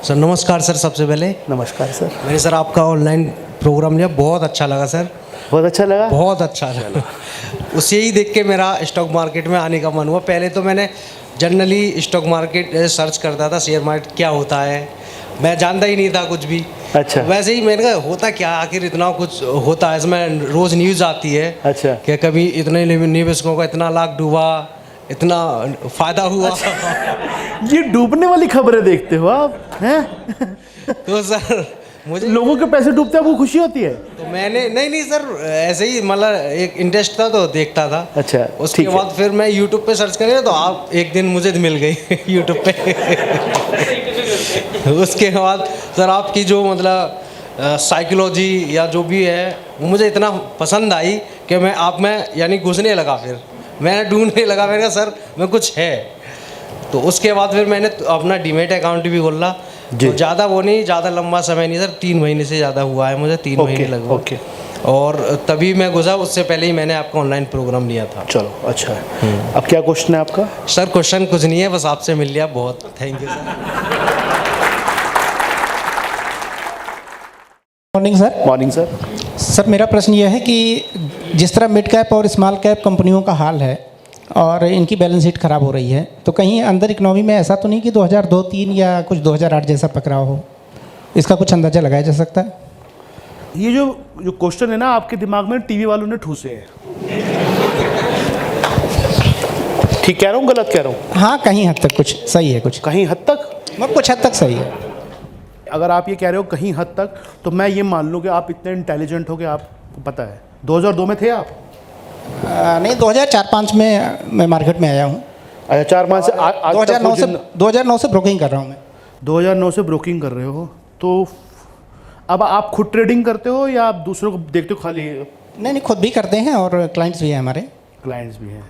Sir नमस्कार sir, सबसे पहले नमस्कार सर। मैंने सर आपका ऑनलाइन प्रोग्राम लिया, बहुत अच्छा लगा सर, बहुत अच्छा लगा। बहुत अच्छा लगा। उसे ही देख के मेरा स्टॉक मार्केट में आने का मन हुआ। पहले तो मैंने जनरली स्टॉक मार्केट सर्च करता था, शेयर मार्केट क्या होता है, मैं जानता ही नहीं था कुछ भी। अच्छा। वैसे ही मैंने कहा होता क्या आखिर, इतना कुछ होता है इसमें, रोज़ न्यूज़ आती है। अच्छा। कि कभी इतने निवेशकों का इतना लाख डूबा, इतना फ़ायदा हुआ। ये डूबने वाली खबरें देखते हो आप हैं? तो सर मुझे लोगों के पैसे डूबते हैं, आपको खुशी होती है? तो मैंने नहीं सर, ऐसे ही मतलब एक इंटरेस्ट था तो देखता था। अच्छा, उसके ठीक है। बाद फिर मैं यूट्यूब पे सर्च करें तो आप एक दिन मुझे मिल गई यूट्यूब पे। उसके बाद सर आपकी जो मतलब साइकोलॉजी या जो भी है वो मुझे इतना पसंद आई कि मैं आप में यानी घुसने लगा। फिर मैंने ढूंढने लगा, मैंने कहा सर मैं कुछ है। तो उसके बाद फिर मैंने अपना डीमेट अकाउंट भी खोला। तो ज़्यादा वो नहीं, ज़्यादा लंबा समय नहीं सर, 3 महीने से ज़्यादा हुआ है मुझे, 3 महीने लगभग। ओके। और तभी मैं घुसा, उससे पहले ही मैंने आपका ऑनलाइन प्रोग्राम लिया था। चलो अच्छा है। अब क्या क्वेश्चन है आपका? सर क्वेश्चन कुछ नहीं है, बस आपसे मिल लिया, बहुत thank you sir. Morning sir. Morning sir. Sir मेरा प्रश्न यह है कि जिस तरह मिड कैप और स्मॉल कैप कंपनियों का हाल है और इनकी बैलेंस शीट खराब हो रही है, तो कहीं अंदर इकोनॉमी में ऐसा तो नहीं कि 2002-03 या कुछ 2008 जैसा पकड़ाव हो? इसका कुछ अंदाजा लगाया जा सकता है? ये जो क्वेश्चन है ना, आपके दिमाग में टीवी वालों ने ठूसे हैं। ठीक कह रहा हूँ, गलत कह रहा हूँ? हाँ, कहीं हद तक कुछ सही है, कुछ कहीं हद तक, मतलब कुछ हद तक सही है। अगर आप ये कह रहे हो कहीं हद तक, तो मैं ये मान लूँ कि आप इतने इंटेलिजेंट हो कि आपको पता है। 2002 में थे आप? नहीं, 2004-05 में मैं मार्केट में आया हूँ। अच्छा, 4-5 से 2009 से ब्रोकिंग कर रहा हूँ मैं। 2009 से ब्रोकिंग कर रहे हो, तो अब आप खुद ट्रेडिंग करते हो या आप दूसरों को देखते हो खाली? नहीं, खुद भी करते हैं और क्लाइंट्स भी हैं हमारे। क्लाइंट्स भी हैं।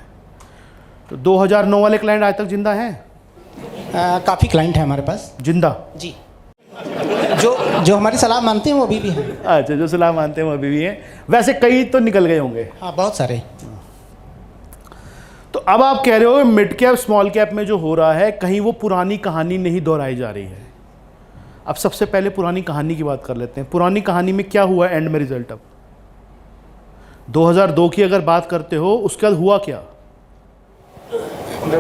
तो 2009 वाले क्लाइंट आज तक जिंदा हैं? काफ़ी क्लाइंट हैं हमारे पास। जिंदा? जी। जो हमारी सलाह मानते हैं वो अभी भी हैं। अच्छा, जो सलाह मानते हैं वो अभी भी हैं। वैसे कई तो निकल गए होंगे। हाँ, बहुत सारे। तो अब आप कह रहे हो मिड कैप स्मॉल कैप में जो हो रहा है, कहीं वो पुरानी कहानी नहीं दोहराई जा रही है। अब सबसे पहले पुरानी कहानी की बात कर लेते हैं। पुरानी कहानी में क्या हुआ एंड में रिजल्ट? अब 2002 की अगर बात करते हो, उसके बाद हुआ क्या?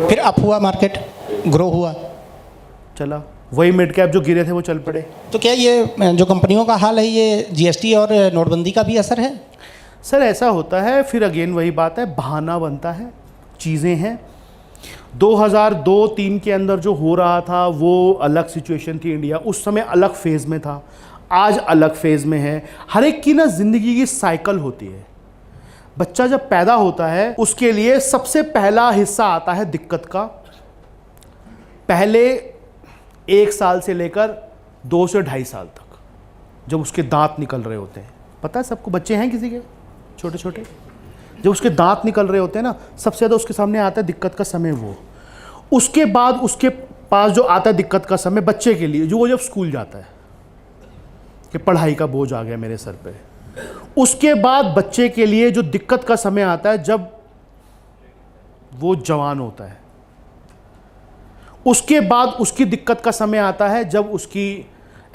फिर अप हुआ, मार्केट ग्रो हुआ, चला। वही मिड कैप जो गिरे थे वो चल पड़े। तो क्या ये जो कंपनियों का हाल है, ये जीएसटी और नोटबंदी का भी असर है? सर ऐसा होता है, फिर अगेन वही बात है, बहाना बनता है, चीज़ें हैं। 2002-03 के अंदर जो हो रहा था वो अलग सिचुएशन थी, इंडिया उस समय अलग फेज़ में था, आज अलग फेज़ में है। हर एक की ना ज़िंदगी की साइकिल होती है। बच्चा जब पैदा होता है उसके लिए सबसे पहला हिस्सा आता है दिक्कत का। पहले 1 साल से लेकर 2 से 2.5 साल तक, जब उसके दांत निकल रहे होते हैं, पता है सबको, बच्चे हैं किसी के छोटे छोटे, जब उसके दांत निकल रहे होते हैं ना, सबसे ज़्यादा उसके सामने आता है दिक्कत का समय वो। उसके बाद उसके पास जो आता है दिक्कत का समय बच्चे के लिए, जो वो जब स्कूल जाता है कि पढ़ाई का बोझ आ गया मेरे सर पे। उसके बाद बच्चे के लिए जो दिक्कत का समय आता है जब वो जवान होता है। उसके बाद उसकी दिक्कत का समय आता है जब उसकी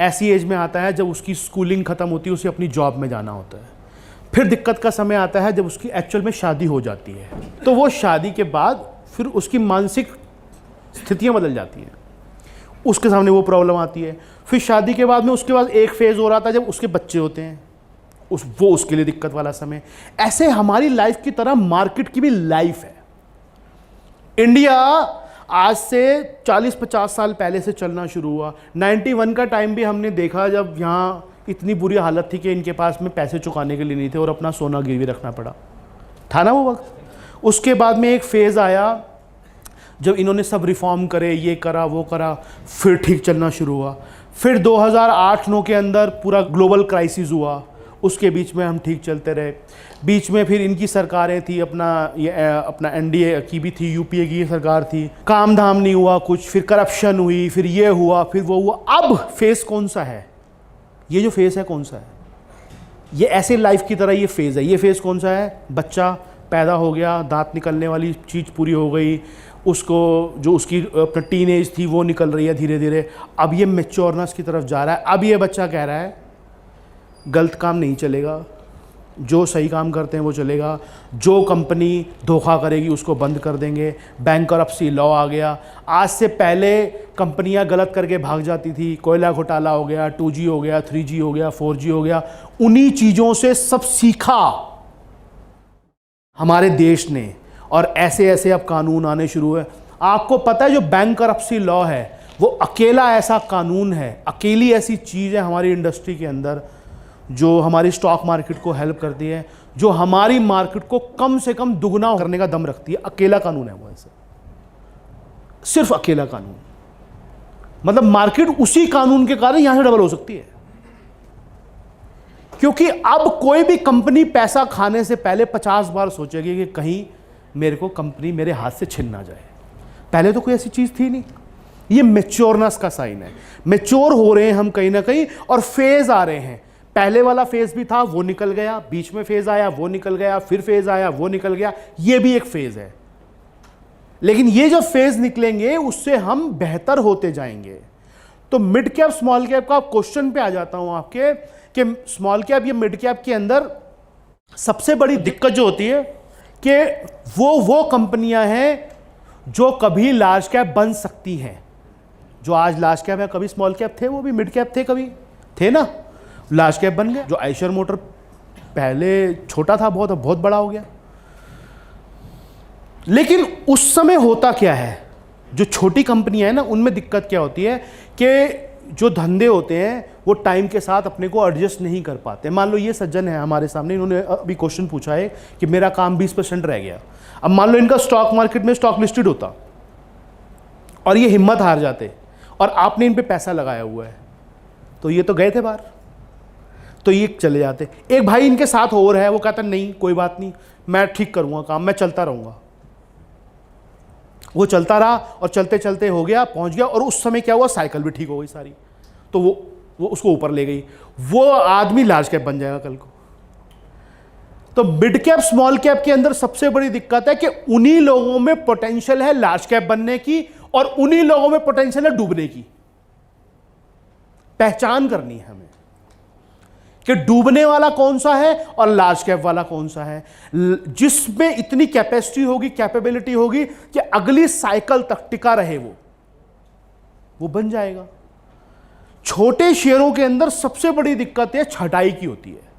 ऐसी एज में आता है जब उसकी स्कूलिंग ख़त्म होती है, उसे अपनी जॉब में जाना होता है। फिर दिक्कत का समय आता है जब उसकी एक्चुअल में शादी हो जाती है। तो वो शादी के बाद फिर उसकी मानसिक स्थितियां बदल जाती हैं, उसके सामने वो प्रॉब्लम आती है। फिर शादी के बाद में उसके बाद एक फेज़ हो रहा था जब उसके बच्चे होते हैं, वो उसके लिए दिक्कत वाला समय। ऐसे हमारी लाइफ की तरह मार्केट की भी लाइफ है। इंडिया आज से 40-50 साल पहले से चलना शुरू हुआ। 91 का टाइम भी हमने देखा जब यहाँ इतनी बुरी हालत थी कि इनके पास में पैसे चुकाने के लिए नहीं थे और अपना सोना गिरवी रखना पड़ा था ना वो वक्त। उसके बाद में एक फेज़ आया जब इन्होंने सब रिफॉर्म करे, ये करा वो करा, फिर ठीक चलना शुरू हुआ। फिर 2008-09 के अंदर पूरा ग्लोबल क्राइसिस हुआ, उसके बीच में हम ठीक चलते रहे। बीच में फिर इनकी सरकारें थी, अपना एनडीए की भी थी, यूपीए की सरकार थी, काम धाम नहीं हुआ कुछ, फिर करप्शन हुई, फिर ये हुआ, फिर वो हुआ। अब फेज़ कौन सा है? ये जो फेज़ है कौन सा है? ये ऐसे लाइफ की तरह ये फेज़ है। ये फेज़ कौन सा है? बच्चा पैदा हो गया, दांत निकलने वाली चीज़ पूरी हो गई, उसको जो उसकी अपना टीन एज थी वो निकल रही है धीरे धीरे, अब ये मेच्योरनेस की तरफ जा रहा है। अब ये बच्चा कह रहा है गलत काम नहीं चलेगा, जो सही काम करते हैं वो चलेगा, जो कंपनी धोखा करेगी उसको बंद कर देंगे, बैंकरप्सी लॉ आ गया। आज से पहले कंपनियां गलत करके भाग जाती थी, कोयला घोटाला हो गया, 2G हो गया, 3G हो गया, 4G हो गया, उन्हीं चीज़ों से सब सीखा हमारे देश ने, और ऐसे ऐसे अब कानून आने शुरू हुए। आपको पता है जो बैंकरप्सी लॉ है वो अकेला ऐसा कानून है, अकेली ऐसी चीज़ है हमारी इंडस्ट्री के अंदर जो हमारी स्टॉक मार्केट को हेल्प करती है, जो हमारी मार्केट को कम से कम दुगना करने का दम रखती है। अकेला कानून है वो, ऐसे सिर्फ अकेला कानून, मतलब मार्केट उसी कानून के कारण यहां से डबल हो सकती है। क्योंकि अब कोई भी कंपनी पैसा खाने से पहले 50 बार सोचेगी कि कहीं मेरे को कंपनी मेरे हाथ से छिन ना जाए। पहले तो कोई ऐसी चीज थी नहीं। ये मेच्योरनेस का साइन है, मेच्योर हो रहे हैं हम कहीं ना कहीं, और फेज आ रहे हैं। पहले वाला फेज भी था वो निकल गया, बीच में फेज आया वो निकल गया, फिर फेज आया वो निकल गया, ये भी एक फेज है। लेकिन ये जब फेज निकलेंगे उससे हम बेहतर होते जाएंगे। तो मिड कैप स्मॉल कैप का क्वेश्चन पे आ जाता हूं आपके, कि स्मॉल कैप या मिड कैप के अंदर सबसे बड़ी दिक्कत जो होती है कि वो कंपनियां हैं जो कभी लार्ज कैप बन सकती हैं। जो आज लार्ज कैप है कभी स्मॉल कैप थे, वो भी मिड कैप थे, कभी थे ना, लार्ज कैप बन गए। जो आयशर मोटर पहले छोटा था बहुत, अब बहुत बड़ा हो गया। लेकिन उस समय होता क्या है, जो छोटी कंपनियां हैं ना उनमें दिक्कत क्या होती है कि जो धंधे होते हैं वो टाइम के साथ अपने को एडजस्ट नहीं कर पाते। मान लो ये सज्जन है हमारे सामने, इन्होंने अभी क्वेश्चन पूछा है कि मेरा काम 20% रह गया। अब मान लो इनका स्टॉक मार्केट में स्टॉक लिस्टेड होता और ये हिम्मत हार जाते और आपने इन पे पैसा लगाया हुआ है, तो ये तो गए थे बाहर, तो ये चले जाते। एक भाई इनके साथ और है, वो कहता नहीं कोई बात नहीं, मैं ठीक करूंगा काम, मैं चलता रहूंगा। वो चलता रहा और चलते चलते हो गया, पहुंच गया, और उस समय क्या हुआ, साइकिल भी ठीक हो गई सारी, तो वो उसको ऊपर ले गई। वो आदमी लार्ज कैप बन जाएगा कल को। तो मिड कैप स्मॉल कैप के अंदर सबसे बड़ी दिक्कत है कि उन्हीं लोगों में पोटेंशियल है लार्ज कैप बनने की और उन्हीं लोगों में पोटेंशियल है डूबने की। पहचान करनी है हमें कि डूबने वाला कौन सा है और लार्ज कैप वाला कौन सा है, जिसमें इतनी कैपेसिटी होगी, कैपेबिलिटी होगी कि अगली साइकिल तक टिका रहे, वो बन जाएगा। छोटे शेयरों के अंदर सबसे बड़ी दिक्कत है छटाई की होती है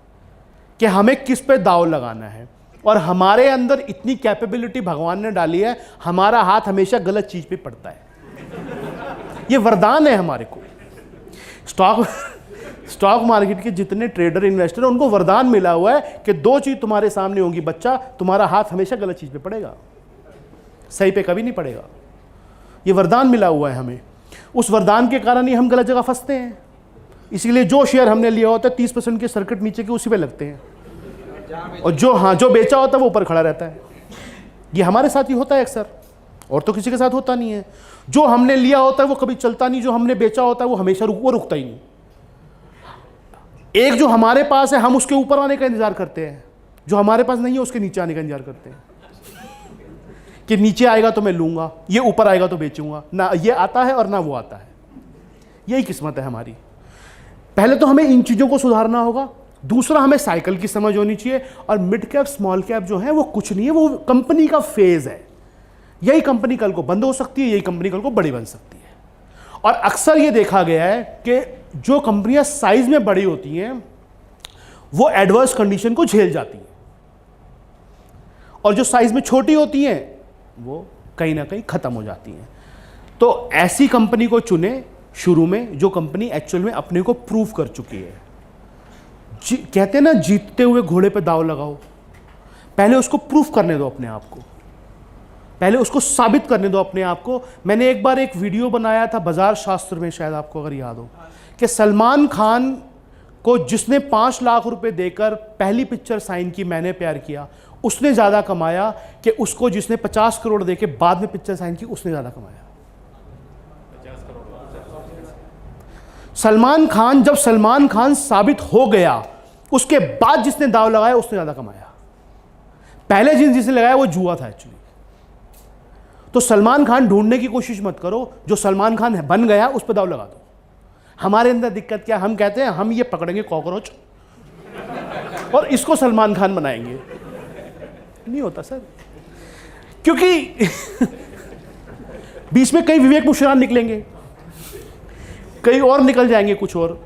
कि हमें किस पे दांव लगाना है, और हमारे अंदर इतनी कैपेबिलिटी भगवान ने डाली है, हमारा हाथ हमेशा गलत चीज पे पड़ता है। ये वरदान है हमारे को। स्टॉक मार्केट के जितने ट्रेडर इन्वेस्टर हैं उनको वरदान मिला हुआ है कि दो चीज तुम्हारे सामने होंगी बच्चा, तुम्हारा हाथ हमेशा गलत चीज पे पड़ेगा, सही पे कभी नहीं पड़ेगा। ये वरदान मिला हुआ है हमें। उस वरदान के कारण ही हम गलत जगह फंसते हैं। इसीलिए जो शेयर हमने लिया होता है 30% के सर्किट नीचे के उसी पे लगते हैं, और जो बेचा होता है वो ऊपर खड़ा रहता है। ये हमारे साथ ही होता है अक्सर, और तो किसी के साथ होता नहीं है। जो हमने लिया होता है वो कभी चलता नहीं, जो हमने बेचा होता है वो हमेशा रुकता ही नहीं। एक जो हमारे पास है हम उसके ऊपर आने का इंतजार करते हैं, जो हमारे पास नहीं है उसके नीचे आने का इंतजार करते हैं कि नीचे आएगा तो मैं लूंगा, ये ऊपर आएगा तो बेचूंगा। ना ये आता है और ना वो आता है। यही किस्मत है हमारी। पहले तो हमें इन चीज़ों को सुधारना होगा। दूसरा, हमें साइकिल की समझ होनी चाहिए। और मिड कैप स्मॉल कैप जो है वो कुछ नहीं है, वो कंपनी का फेज है। यही कंपनी कल को बंद हो सकती है, यही कंपनी कल को बड़ी बन सकती है। और अक्सर ये देखा गया है कि जो कंपनियां साइज में बड़ी होती हैं वो एडवर्स कंडीशन को झेल जाती हैं, और जो साइज में छोटी होती हैं वो कहीं ना कहीं खत्म हो जाती हैं। तो ऐसी कंपनी को चुने शुरू में जो कंपनी एक्चुअल में अपने को प्रूव कर चुकी है। कहते हैं ना, जीतते हुए घोड़े पे दांव लगाओ। पहले उसको प्रूफ करने दो अपने आप को, पहले उसको साबित करने दो अपने आप को। मैंने एक बार एक वीडियो बनाया था बाजार शास्त्र में, शायद आपको अगर याद हो, कि सलमान खान को जिसने 5 लाख रुपए देकर पहली पिक्चर साइन की मैंने प्यार किया, उसने ज़्यादा कमाया कि उसको जिसने 50 करोड़ देके बाद में पिक्चर साइन की, उसने ज़्यादा कमाया। सलमान खान, जब सलमान खान साबित हो गया उसके बाद जिसने दांव लगाया उसने ज़्यादा कमाया। पहले जिसने लगाया वो जुआ था एक्चुअली। तो सलमान खान ढूंढने की कोशिश मत करो, जो सलमान खान बन गया उस पर दाव लगा दो। हमारे अंदर दिक्कत क्या, हम कहते हैं हम ये पकड़ेंगे कॉकरोच और इसको सलमान खान बनाएंगे। नहीं होता सर, क्योंकि बीच में कई विवेक मुश्रान निकलेंगे, कई और निकल जाएंगे कुछ और।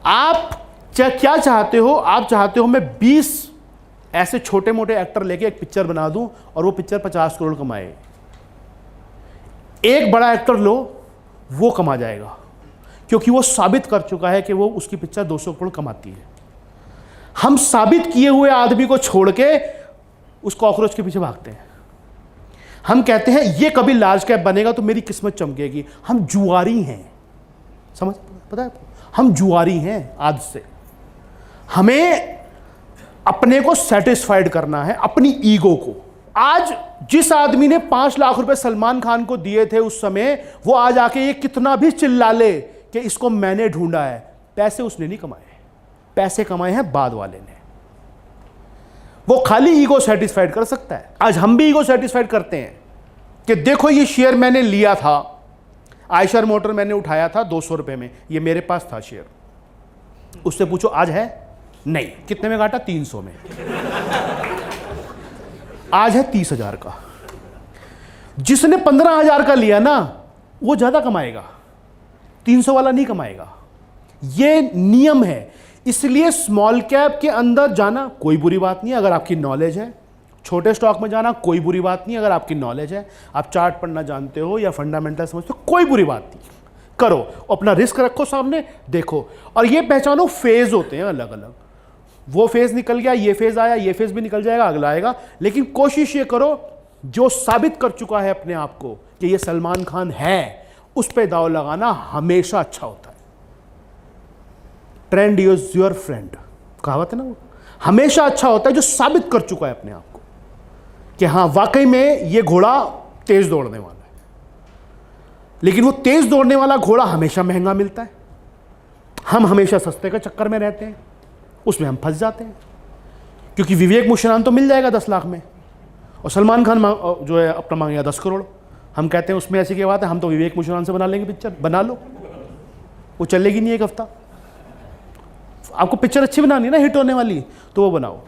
आप क्या चाहते हो? आप चाहते हो मैं 20 ऐसे छोटे मोटे एक्टर लेके एक पिक्चर बना दूं और वो पिक्चर 50 करोड़ कमाए। एक बड़ा एक्टर लो, वो कमा जाएगा, क्योंकि वो साबित कर चुका है कि वो उसकी पिक्चर 200 करोड़ कमाती है। हम साबित किए हुए आदमी को छोड़ के उस कॉकरोच के पीछे भागते हैं। हम कहते हैं ये कभी लार्ज कैप बनेगा तो मेरी किस्मत चमकेगी। हम जुआरी हैं, समझ पता है? हम जुआरी हैं आज से। हमें अपने को सेटिस्फाइड करना है, अपनी ईगो को। आज जिस आदमी ने 5 लाख रुपए सलमान खान को दिए थे उस समय, वो आज आके ये कितना भी चिल्ला ले कि इसको मैंने ढूंढा है, पैसे उसने नहीं कमाए, पैसे कमाए हैं बाद वाले ने। वो खाली ईगो सेटिस्फाइड कर सकता है। आज हम भी ईगो सेटिस्फाइड करते हैं कि देखो ये शेयर मैंने लिया था, आयशर मोटर मैंने उठाया था 200 रुपए में, ये मेरे पास था शेयर। उससे पूछो आज है? नहीं। कितने में काटा? 300 में। आज है 30,000 का। जिसने 15,000 का लिया ना, वो ज्यादा कमाएगा, 300 वाला नहीं कमाएगा। ये नियम है। इसलिए स्मॉल कैप के अंदर जाना कोई बुरी बात नहीं अगर आपकी नॉलेज है। छोटे स्टॉक में जाना कोई बुरी बात नहीं अगर आपकी नॉलेज है, आप चार्ट पढ़ना जानते हो या फंडामेंटल समझते हो, कोई बुरी बात नहीं। करो, अपना रिस्क रखो सामने, देखो। और ये पहचानो फेज होते हैं अलग अलग। वो फेज निकल गया, ये फेज आया, ये फेज भी निकल जाएगा, अगला आएगा। लेकिन कोशिश ये करो जो साबित कर चुका है अपने आप को कि ये सलमान खान है, उस पर दाव लगाना हमेशा अच्छा होता है। ट्रेंड इज योर फ्रेंड, कहावत है ना वो। हमेशा अच्छा होता है जो साबित कर चुका है अपने आप को कि हाँ वाकई में ये घोड़ा तेज दौड़ने वाला है। लेकिन वो तेज दौड़ने वाला घोड़ा हमेशा महंगा मिलता है। हम हमेशा सस्ते का चक्कर में रहते हैं, उसमें हम फंस जाते हैं। क्योंकि विवेक मुश्रान तो मिल जाएगा 10 लाख में, और सलमान खान जो है अपना मांगेगा 10 करोड़। हम कहते हैं उसमें ऐसी क्या बात है, हम तो विवेक मुश्रान से बना लेंगे पिक्चर। बना लो, वो चलेगी नहीं एक हफ्ता। आपको पिक्चर अच्छी बनानी है ना, हिट होने वाली, तो वो बनाओ।